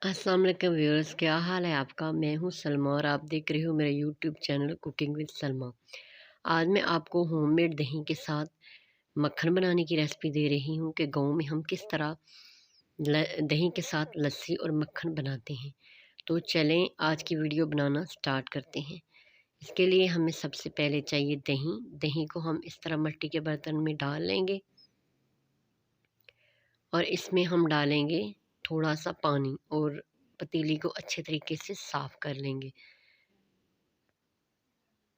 अस्सलाम वालेकुम व्यूअर्स, क्या हाल है आपका। मैं हूं सलमा और आप देख रहे हो मेरा YouTube channel cooking with Salma. आज मैं आपको होममेड दही के साथ मक्खन बनाने की रेसिपी दे रही हूं कि गांव में हम किस तरह दही के साथ लस्सी और मक्खन बनाते हैं। तो चलें आज की वीडियो बनाना स्टार्ट करते हैं। इसके लिए हमें सबसे पहले चाहिए दही। दही को हम इस तरह मिट्टी के बर्तन में डाल लेंगे और इसमें हम डालेंगे थोड़ा सा पानी और पतीली को अच्छे तरीके से साफ़ कर लेंगे।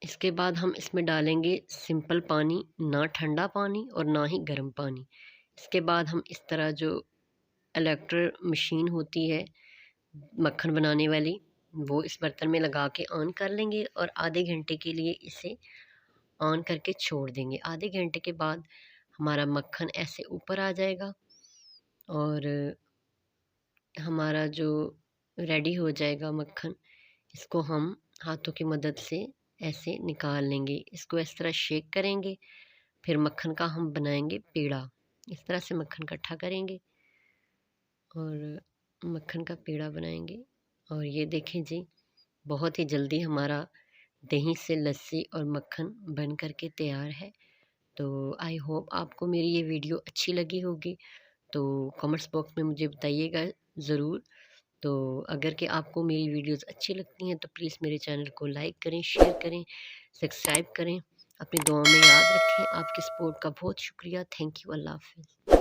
इसके बाद हम इसमें डालेंगे सिंपल पानी, ना ठंडा पानी और ना ही गर्म पानी। इसके बाद हम इस तरह जो इलेक्ट्रिक मशीन होती है मक्खन बनाने वाली, वो इस बर्तन में लगा के ऑन कर लेंगे और आधे घंटे के लिए इसे ऑन करके छोड़ देंगे। आधे घंटे के बाद हमारा मक्खन ऐसे ऊपर आ जाएगा और हमारा जो रेडी हो जाएगा मक्खन, इसको हम हाथों की मदद से ऐसे निकाल लेंगे। इसको इस तरह शेक करेंगे, फिर मक्खन का हम बनाएंगे पेड़ा। इस तरह से मक्खन इकट्ठा करेंगे और मक्खन का पेड़ा बनाएंगे। और ये देखें जी, बहुत ही जल्दी हमारा दही से लस्सी और मक्खन बन कर के तैयार है। तो आई होप आपको मेरी ये वीडियो अच्छी लगी होगी। तो कमेंट्स बॉक्स में मुझे बताइएगा ज़रूर। तो अगर कि आपको मेरी वीडियोस अच्छी लगती हैं तो प्लीज़ मेरे चैनल को लाइक करें, शेयर करें, सब्सक्राइब करें। अपनी दुआओं में याद रखें। आपकी सपोर्ट का बहुत शुक्रिया। Thank you. अल्लाह हाफ़िज़।